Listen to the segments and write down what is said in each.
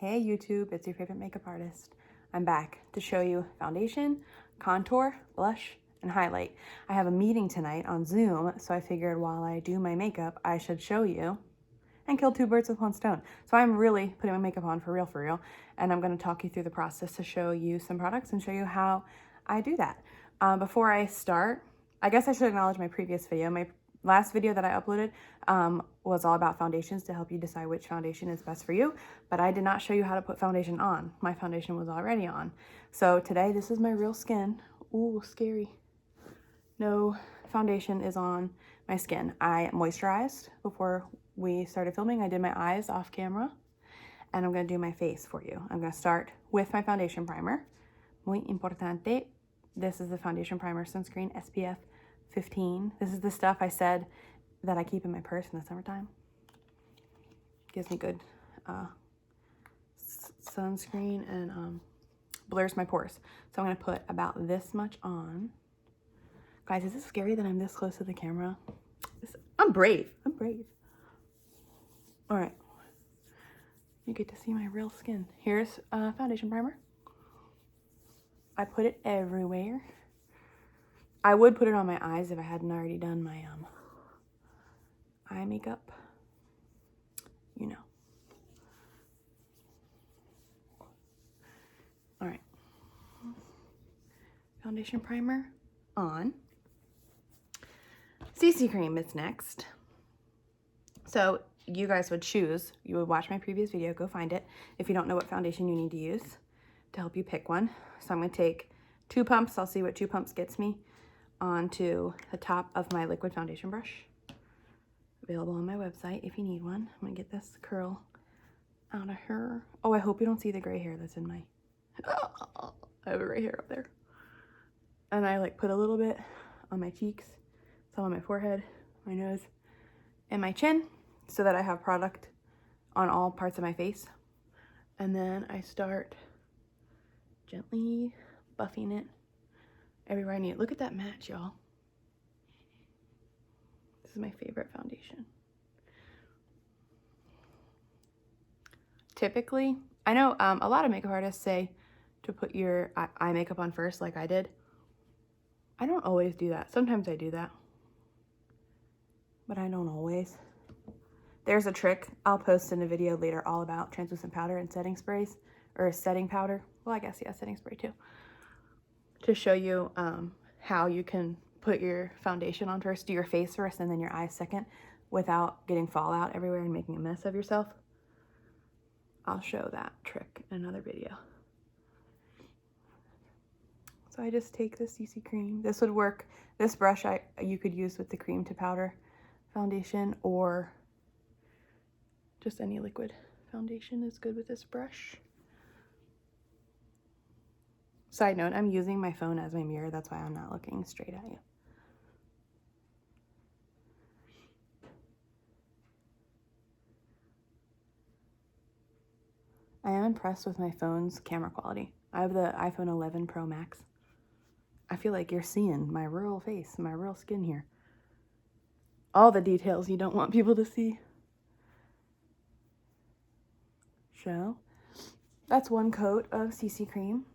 Hey YouTube, it's your favorite makeup artist. I'm back to show you foundation, contour, blush, and highlight. I have a meeting tonight on Zoom, so I figured while I do my makeup, I should show you and kill two birds with one stone. So I'm really putting my makeup on for real, and I'm gonna talk you through the process to show you some products and show you how I do that. Before I start, I guess I should acknowledge my previous video. My last video that I uploaded was all about foundations to help you decide which foundation is best for you, but I did not show you how to put foundation on. My foundation was already on. So today, this is my real skin. Ooh, scary. No foundation is on my skin. I moisturized before we started filming. I did my eyes off camera, and I'm gonna do my face for you. I'm gonna start with my foundation primer. Muy importante. This is the foundation primer sunscreen SPF 15. This is the stuff I said that I keep in my purse in the summertime. Gives me good sunscreen and blurs my pores. So I'm gonna put about this much on. Guys, is it scary that I'm this close to the camera? I'm brave. All right, you get to see my real skin. Here's foundation primer. I put it everywhere. I would put it on my eyes if I hadn't already done my eye makeup. You know. All right. Foundation primer on. CC cream is next. So you guys would choose, you would watch my previous video, go find it, if you don't know what foundation you need to use to help you pick one. So I'm gonna take 2 pumps, I'll see what 2 pumps gets me, onto the top of my liquid foundation brush. Available on my website if you need one. I'm gonna get this curl out of her. Oh, I hope you don't see the gray hair that's in my, oh, I have a gray hair up there. And I like put a little bit on my cheeks, some on my forehead, my nose, and my chin, so that I have product on all parts of my face. And then I start gently buffing it everywhere I need it. Look at that match, y'all. This is my favorite foundation. Typically, I know a lot of makeup artists say to put your eye makeup on first, like I did. I don't always do that. Sometimes I do that, but I don't always. There's a trick I'll post in a video later all about translucent powder and setting sprays, or setting powder. Well, I guess, yeah, setting spray too. To show you how you can put your foundation on first, do your face first, and then your eyes second, without getting fallout everywhere and making a mess of yourself. I'll show that trick in another video. So I just take the CC cream. This would work. This brush you could use with the cream to powder foundation, or just any liquid foundation is good with this brush. Side note, I'm using my phone as my mirror. That's why I'm not looking straight at you. I am impressed with my phone's camera quality. I have the iPhone 11 Pro Max. I feel like you're seeing my real face, my real skin here. All the details you don't want people to see. So, that's 1 coat of CC cream.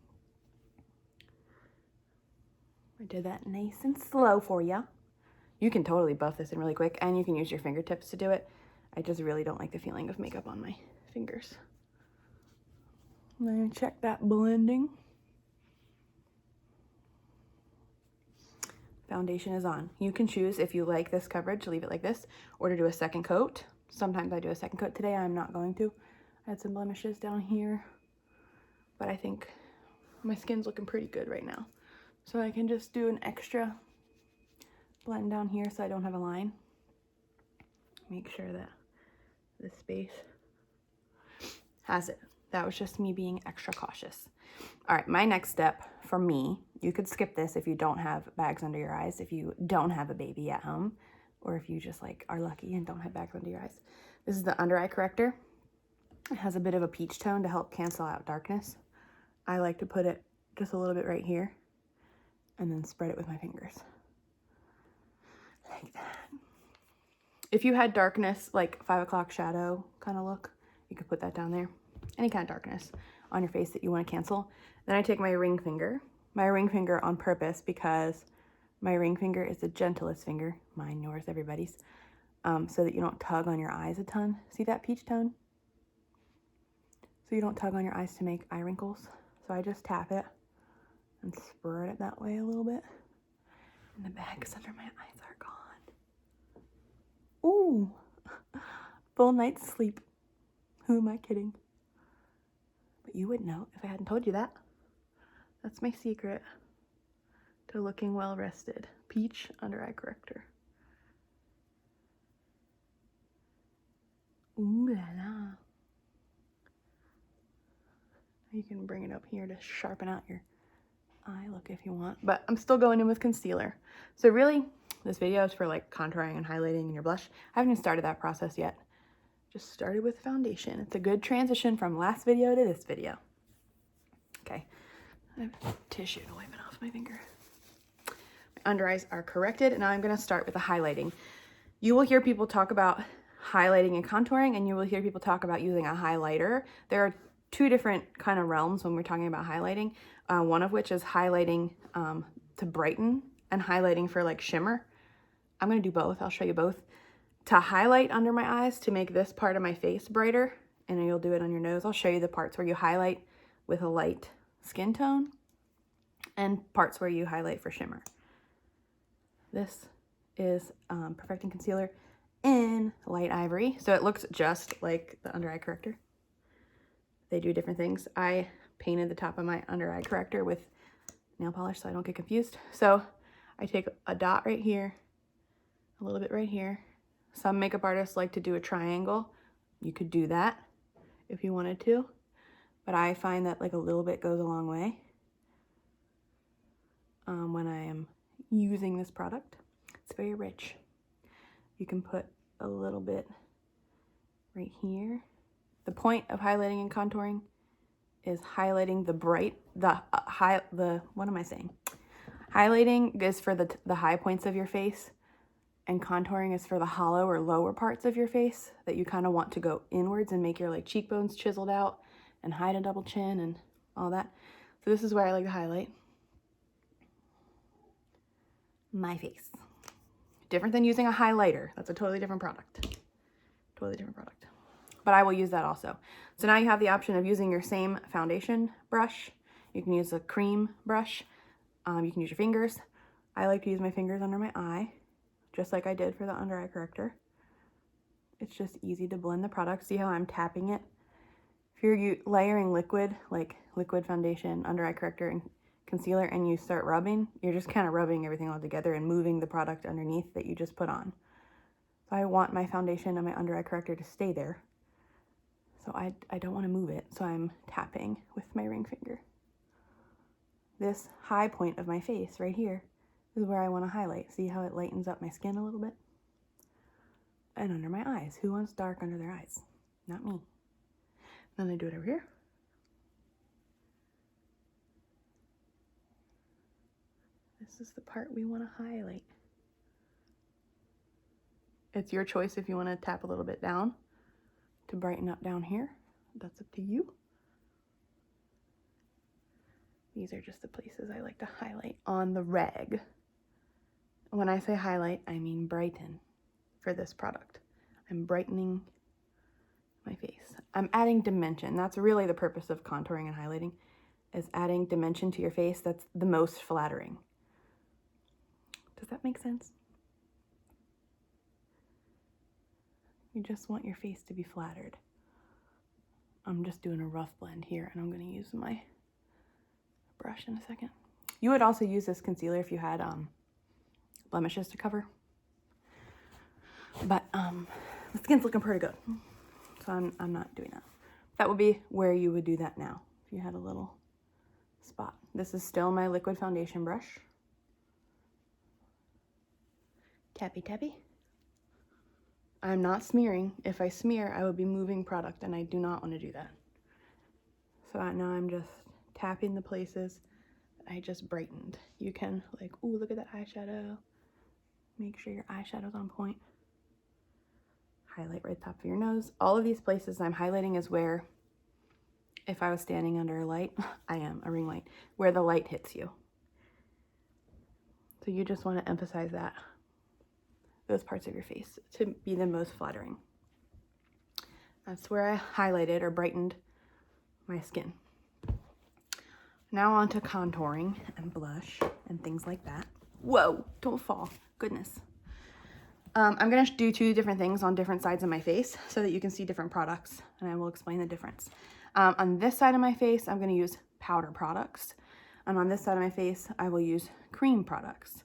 I did that nice and slow for you. You can totally buff this in really quick, and you can use your fingertips to do it. I just really don't like the feeling of makeup on my fingers. Let me check that blending. Foundation is on. You can choose, if you like this coverage, to leave it like this, or to do a second coat. Sometimes I do a second coat. Today I'm not going to. I had some blemishes down here, but I think my skin's looking pretty good right now. So I can just do an extra blend down here so I don't have a line. Make sure that this space has it. That was just me being extra cautious. All right, my next step for me, you could skip this if you don't have bags under your eyes, if you don't have a baby at home, or if you just like are lucky and don't have bags under your eyes. This is the under eye corrector. It has a bit of a peach tone to help cancel out darkness. I like to put it just a little bit right here and then spread it with my fingers. Like that. If you had darkness, like 5 o'clock shadow kind of look, you could put that down there. any kind of darkness on your face that you want to cancel. Then I take my ring finger on purpose because my ring finger is the gentlest finger, mine, yours, everybody's, so that you don't tug on your eyes a ton. See that peach tone? So you don't tug on your eyes to make eye wrinkles. So I just tap it and spread it that way a little bit. And the bags under my eyes are gone. Ooh, full night's sleep. Who am I kidding? But you would know if I hadn't told you that. That's my secret to looking well rested. Peach under eye corrector. Ooh la la. You can bring it up here to sharpen out your eye look if you want, but I'm still going in with concealer. So really, this video is for like contouring and highlighting in your blush. I haven't even started that process yet. Just started with foundation. It's a good transition from last video to this video. Okay, I have tissue to wipe it off my finger. My under eyes are corrected, and now I'm gonna start with the highlighting. You will hear people talk about highlighting and contouring, and you will hear people talk about using a highlighter. There are two different kind of realms when we're talking about highlighting, one of which is highlighting to brighten and highlighting for like shimmer. I'm going to do both. I'll show you both. To highlight under my eyes to make this part of my face brighter, and you'll do it on your nose. I'll show you the parts where you highlight with a light skin tone and parts where you highlight for shimmer. This is Perfecting Concealer in light ivory, so it looks just like the under eye corrector. They do different things. I painted the top of my under eye corrector with nail polish so I don't get confused. So I take a dot right here, a little bit right here. Some makeup artists like to do a triangle. You could do that if you wanted to, but I find that like a little bit goes a long way when I am using this product. It's very rich. You can put a little bit right here. The point of highlighting and contouring is highlighting what am I saying? Highlighting is for the high points of your face, and contouring is for the hollow or lower parts of your face that you kind of want to go inwards and make your like cheekbones chiseled out and hide a double chin and all that. So this is where I like to highlight my face. Different than using a highlighter. That's a totally different product. Totally different product. But I will use that also. So now you have the option of using your same foundation brush. You can use a cream brush. You can use your fingers. I like to use my fingers under my eye, just like I did for the under eye corrector. It's just easy to blend the product. See how I'm tapping it? If you're layering liquid, like liquid foundation, under eye corrector, and concealer, and you start rubbing, you're just kind of rubbing everything all together and moving the product underneath that you just put on. So I want my foundation and my under eye corrector to stay there. So I don't want to move it, so I'm tapping with my ring finger. This high point of my face right here is where I want to highlight. See how it lightens up my skin a little bit? And under my eyes. Who wants dark under their eyes? Not me. Then I do it over here. This is the part we want to highlight. It's your choice if you want to tap a little bit down to brighten up down here. That's up to you. These are just the places I like to highlight on the reg. When I say highlight, I mean brighten for this product. I'm brightening my face. I'm adding dimension. That's really the purpose of contouring and highlighting, is adding dimension to your face that's the most flattering. Does that make sense? You just want your face to be flattered. I'm just doing a rough blend here, and I'm going to use my brush in a second. You would also use this concealer if you had blemishes to cover. But the skin's looking pretty good, so I'm not doing that. That would be where you would do that now, if you had a little spot. This is still my liquid foundation brush. Tappy, tappy. I'm not smearing. If I smear, I would be moving product, and I do not want to do that. So now I'm just tapping the places that I just brightened. You can like, ooh, look at that eyeshadow. Make sure your eyeshadow's on point. Highlight right top of your nose. All of these places I'm highlighting is where if I was standing under a light, I am, a ring light, where the light hits you. So you just want to emphasize that, those parts of your face, to be the most flattering. That's where I highlighted or brightened my skin. Now on to contouring and blush and things like that. Whoa, don't fall, goodness. I'm gonna do 2 different things on different sides of my face so that you can see different products, and I will explain the difference. On this side of my face, I'm gonna use powder products. And on this side of my face, I will use cream products.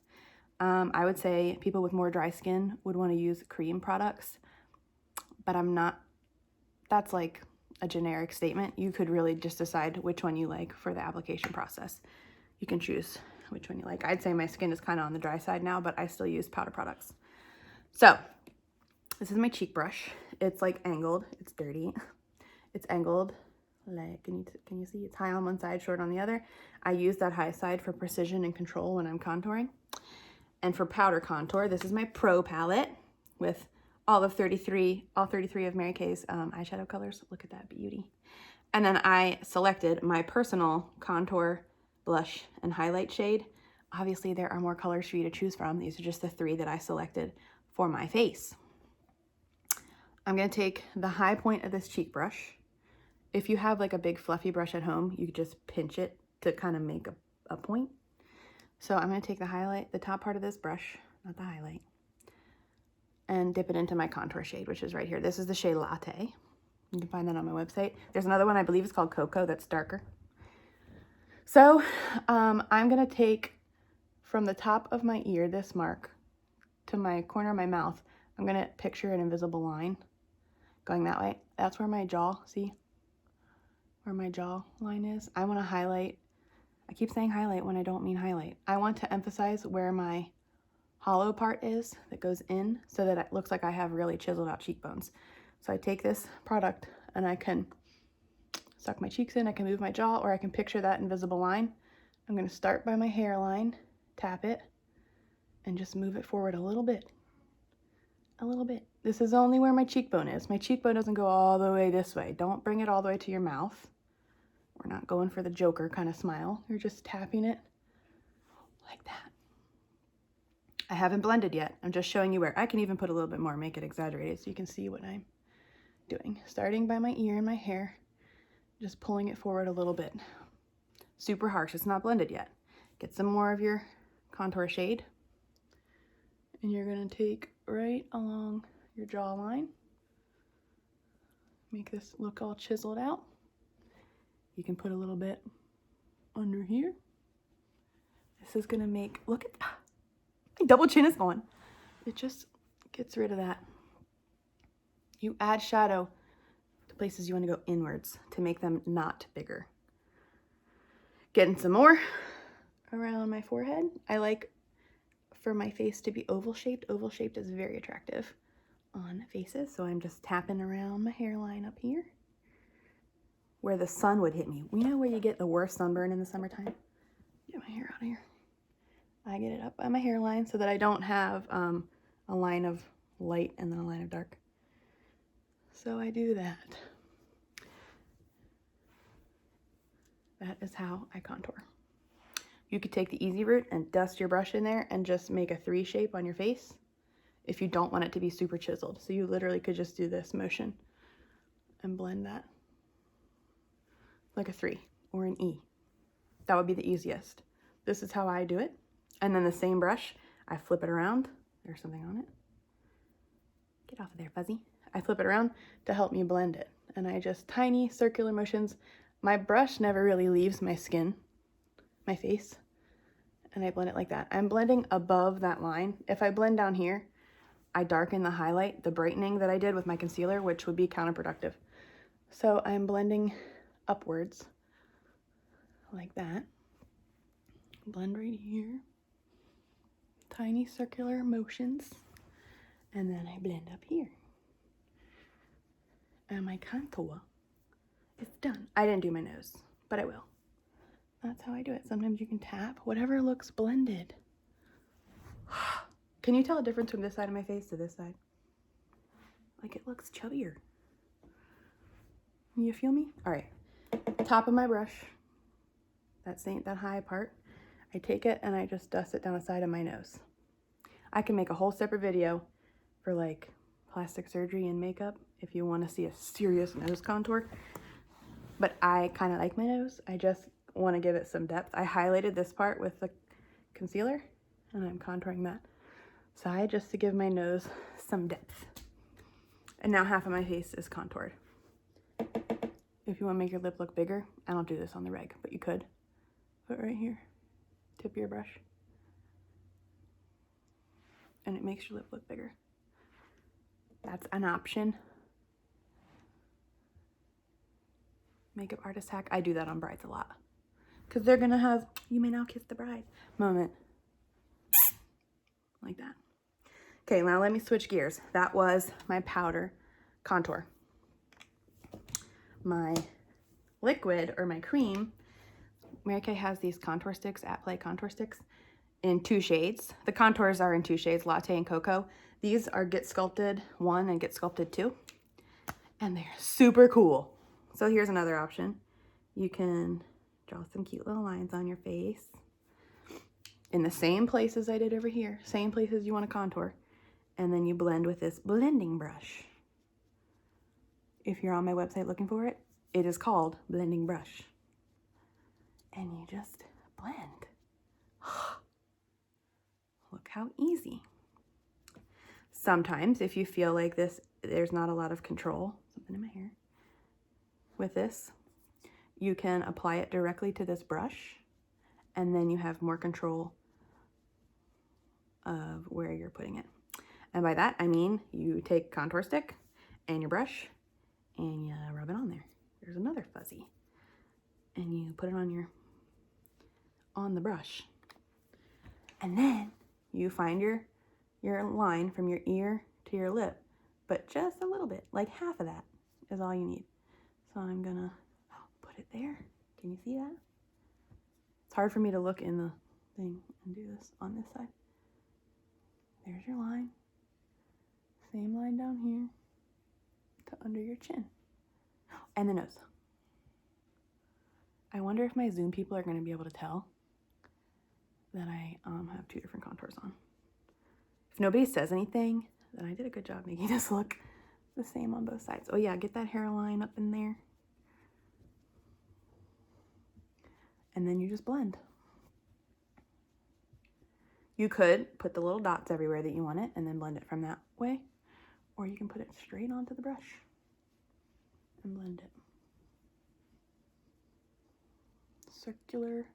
I would say people with more dry skin would wanna use cream products, but I'm not, that's like a generic statement. You could really just decide which one you like for the application process. You can choose which one you like. I'd say my skin is kind of on the dry side now, but I still use powder products. So this is my cheek brush. It's like angled, it's dirty. It's angled, like, can you see? It's high on one side, short on the other. I use that high side for precision and control when I'm contouring. And for powder contour, this is my Pro palette with all 33 of Mary Kay's eyeshadow colors. Look at that beauty. And then I selected my personal contour, blush, and highlight shade. Obviously, there are more colors for you to choose from. These are just the 3 that I selected for my face. I'm gonna take the high point of this cheek brush. If you have like a big fluffy brush at home, you could just pinch it to kind of make a point. So I'm gonna take the top part of this brush, not the highlight, and dip it into my contour shade, which is right here. This is the shade Latte. You can find that on my website. There's another one, I believe it's called Cocoa, that's darker. So I'm gonna take from the top of my ear, this mark, to my corner of my mouth. I'm gonna picture an invisible line going that way. That's where my jaw, see? Where my jaw line is. I wanna highlight, I keep saying highlight when I don't mean highlight. I want to emphasize where my hollow part is that goes in so that it looks like I have really chiseled out cheekbones. So I take this product and I can suck my cheeks in, I can move my jaw, or I can picture that invisible line. I'm gonna start by my hairline, tap it, and just move it forward a little bit. A little bit. This is only where my cheekbone is. My cheekbone doesn't go all the way this way. Don't bring it all the way to your mouth. We're not going for the Joker kind of smile. You're just tapping it like that. I haven't blended yet. I'm just showing you where. I can even put a little bit more, make it exaggerated so you can see what I'm doing. Starting by my ear and my hair, just pulling it forward a little bit. Super harsh, it's not blended yet. Get some more of your contour shade, and you're gonna take right along your jawline. Make this look all chiseled out. You can put a little bit under here. This is gonna make, look at that. My double chin is gone. It just gets rid of that. You add shadow to places you want to go inwards to make them not bigger. Getting some more around my forehead. I like for my face to be oval shaped. Oval shaped is very attractive on faces. So I'm just tapping around my hairline up here where the sun would hit me. You know where you get the worst sunburn in the summertime? Get my hair out of here. I get it up by my hairline so that I don't have a line of light and then a line of dark. So I do that. That is how I contour. You could take the easy route and dust your brush in there and just make a 3 shape on your face if you don't want it to be super chiseled. So you literally could just do this motion and blend that like a 3 or an E. That would be the easiest. This is how I do it. And then the same brush, I flip it around. There's something on it. Get off of there, Fuzzy. I flip it around to help me blend it. And I just tiny circular motions. My brush never really leaves my skin, my face. And I blend it like that. I'm blending above that line. If I blend down here, I darken the highlight, the brightening that I did with my concealer, which would be counterproductive. So I'm blending upwards like that. Blend right here. Tiny circular motions. And then I blend up here. And my contour is done. I didn't do my nose, but I will. That's how I do it. Sometimes you can tap whatever looks blended. Can you tell a difference from this side of my face to this side? Like it looks chubbier. You feel me? All right. top of my brush, that high part, I take it and I just dust it down the side of my nose. I can make a whole separate video for like plastic surgery and makeup if you want to see a serious nose contour. But I kind of like my nose. I just want to give it some depth. I highlighted this part with the concealer and I'm contouring that side just to give my nose some depth. And now half of my face is contoured. If you want to make your lip look bigger, I don't do this on the reg, but you could put right here, tip your brush, and it makes your lip look bigger. That's an option. Makeup artist hack. I do that on brides a lot because they're gonna have "you may now kiss the bride" moment like that. Okay, now let me switch gears. That was my powder contour. My liquid or my cream, Mary Kay has these contour sticks, At Play contour sticks in 2 shades. The contours are in 2 shades, Latte and Cocoa. These are Get Sculpted 1 and Get Sculpted 2, and they're super cool. So here's another option. You can draw some cute little lines on your face in the same places I did over here, same places you want to contour, and then you blend with this blending brush. If you're on my website looking for it, it is called blending brush. And you just blend. Look how easy. Sometimes if you feel like there's not a lot of control, something in my hair, with this, you can apply it directly to this brush, and then you have more control of where you're putting it. And by that, I mean you take contour stick and your brush and you rub it on there. There's another fuzzy. And you put it on the brush. And then you find your line from your ear to your lip, but just a little bit, like half of that is all you need. So I'm gonna put it there. Can you see that? It's hard for me to look in the thing and do this on this side. There's your line. Same line down here to under your chin. And the nose. I wonder if my Zoom people are going to be able to tell that I have 2 different contours on. If nobody says anything, then I did a good job making this look the same on both sides. Oh yeah, get that hairline up in there. And then you just blend. You could put the little dots everywhere that you want it and then blend it from that way. Or you can put it straight onto the brush and blend it. Circular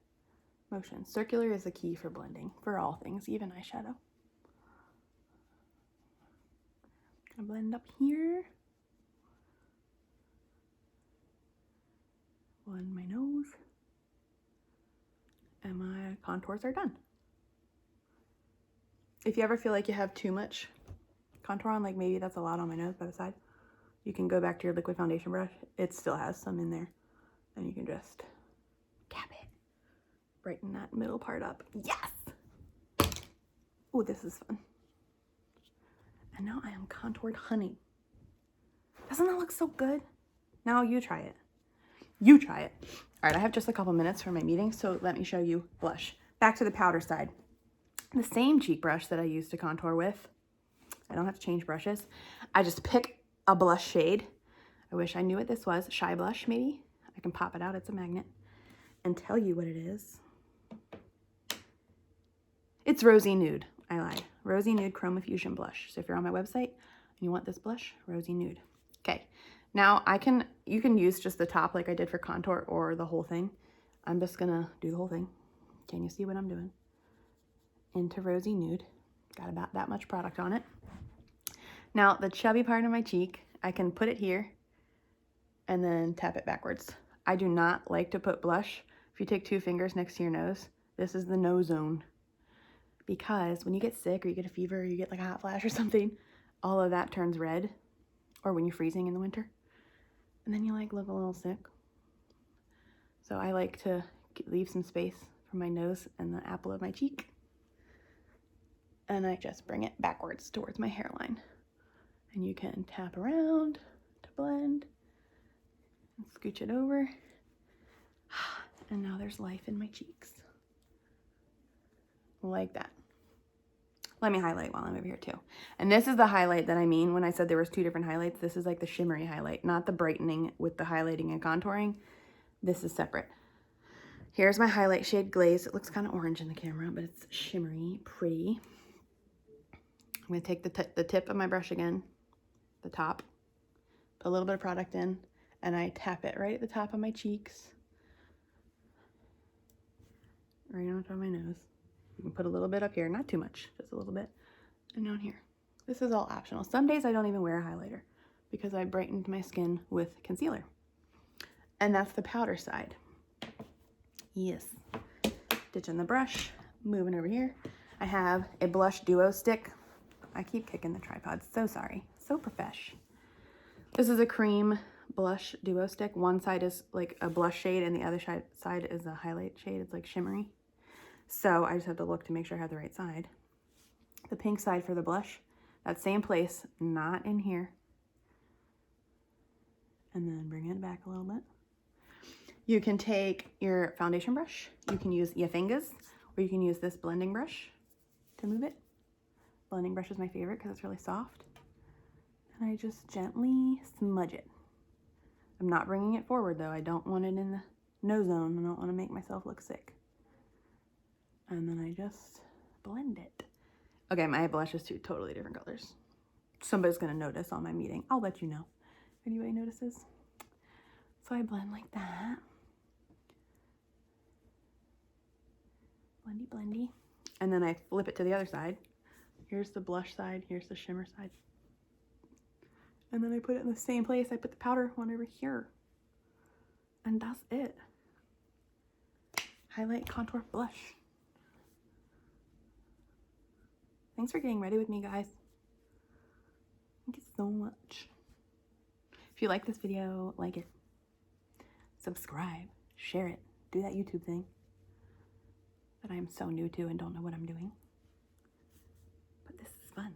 motion. Circular is the key for blending, for all things, even eyeshadow. Gonna blend up here. Blend my nose. And my contours are done. If you ever feel like you have too much contour on, like maybe that's a lot on my nose by the side, you can go back to your liquid foundation brush. It still has some in there. And you can just cap it. Brighten that middle part up. Yes! Oh, this is fun. And now I am contoured honey. Doesn't that look so good? Now you try it. You try it. All right, I have just a couple minutes for my meeting, so let me show you blush. Back to the powder side. The same cheek brush that I used to contour with. I don't have to change brushes. I just pick a blush shade. I wish I knew what this was. Shy blush, maybe. I can pop it out. It's a magnet. And tell you what it is. It's Rosy Nude. I lied. Rosy Nude Chromafusion blush. So if you're on my website and you want this blush, Rosy Nude. Okay. Now you can use just the top like I did for contour or the whole thing. I'm just gonna do the whole thing. Can you see what I'm doing? Into Rosy Nude. Got about that much product on it. Now the chubby part of my cheek, I can put it here and then tap it backwards. I do not like to put blush. If you take 2 fingers next to your nose, this is the nose zone. Because when you get sick or you get a fever or you get like a hot flash or something, all of that turns red. Or when you're freezing in the winter. And then you like look a little sick. So I like to leave some space for my nose and the apple of my cheek. And I just bring it backwards towards my hairline. And you can tap around to blend. And scooch it over. And now there's life in my cheeks. Like that. Let me highlight while I'm over here too. And this is the highlight that I mean when I said there was 2 different highlights. This is like the shimmery highlight, not the brightening with the highlighting and contouring. This is separate. Here's my highlight shade Glazed. It looks kind of orange in the camera, but it's shimmery, pretty. I'm gonna take the tip of my brush again, the top, put a little bit of product in, and I tap it right at the top of my cheeks, right on top of my nose. You can put a little bit up here, not too much, just a little bit, and down here. This is all optional. Some days I don't even wear a highlighter because I brightened my skin with concealer. And that's the powder side. Yes. Ditching the brush, moving over here. I have a blush duo stick. I keep kicking the tripod, so sorry. So profesh. This is a cream blush duo stick. One side is like a blush shade and the other side is a highlight shade. It's like shimmery. So I just have to look to make sure I have the right side. The pink side for the blush, that same place, not in here. And then bring it back a little bit. You can take your foundation brush, you can use your fingers, or you can use this blending brush to move it. Blending brush is my favorite because it's really soft. And I just gently smudge it. I'm not bringing it forward though. I don't want it in the no zone. I don't want to make myself look sick. And then I just blend it. Okay, my blush is 2 totally different colors. Somebody's gonna notice on my meeting. I'll let you know if anybody notices. So I blend like that. Blendy, blendy. And then I flip it to the other side. Here's the blush side, here's the shimmer side. And then I put it in the same place. I put the powder one over here. And that's it. Highlight, contour, blush. Thanks for getting ready with me, guys. Thank you so much. If you like this video, like it. Subscribe, share it, do that YouTube thing that I am so new to and don't know what I'm doing. But this is fun.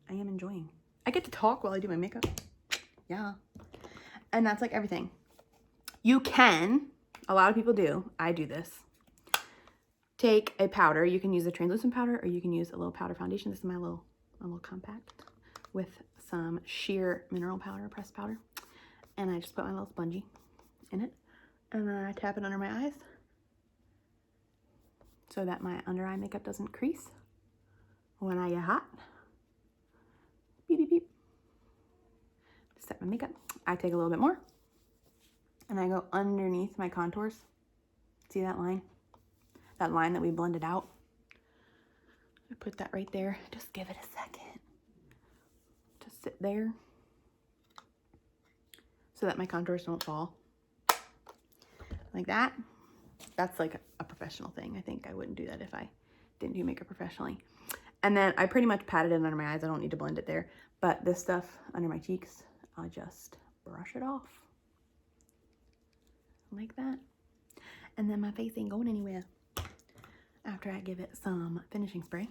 I am enjoying. I get to talk while I do my makeup. Yeah. And that's like everything. You can, a lot of people do, I do this. Take a powder. You can use a translucent powder or you can use a little powder foundation. This is my little compact with some sheer mineral powder, pressed powder. And I just put my little spongy in it. And then I tap it under my eyes so that my under eye makeup doesn't crease when I get hot. Beep, beep, beep. Set my makeup. I take a little bit more and I go underneath my contours. See that line? That line that we blended out. I put that right there. Just give it a second to sit there so that my contours don't fall. Like that. That's like a professional thing. I think I wouldn't do that if I didn't do makeup professionally. And then I pretty much patted it under my eyes. I don't need to blend it there. But this stuff under my cheeks, I'll just brush it off. Like that. And then my face ain't going anywhere. After I give it some finishing spray.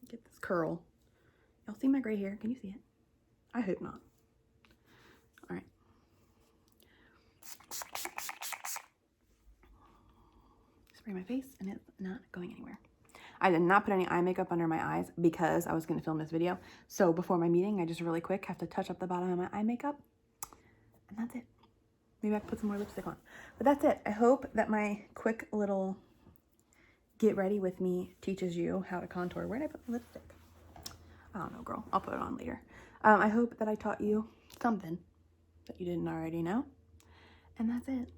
Get this curl. Y'all see my gray hair? Can you see it? I hope not. All right. Spray my face and it's not going anywhere. I did not put any eye makeup under my eyes because I was going to film this video. So before my meeting, I just really quick have to touch up the bottom of my eye makeup. And that's it. Maybe I can put some more lipstick on. But that's it. I hope that my quick little get ready with me teaches you how to contour. Where did I put the lipstick? I don't know, girl. I'll put it on later. I hope that I taught you something that you didn't already know. And that's it.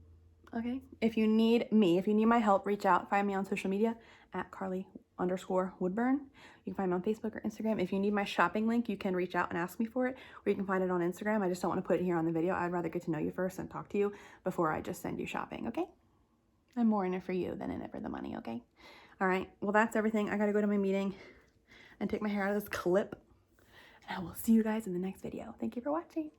Okay? If you need me, if you need my help, reach out. Find me on social media at Karli_Woodburn. You can find me on Facebook or Instagram. If you need my shopping link, you can reach out and ask me for it, or you can find it on Instagram. I just don't want to put it here on the video. I'd rather get to know you first and talk to you before I just send you shopping, okay? I'm more in it for you than in it for the money, okay? All right, well, that's everything. I got to go to my meeting and take my hair out of this clip, and I will see you guys in the next video. Thank you for watching.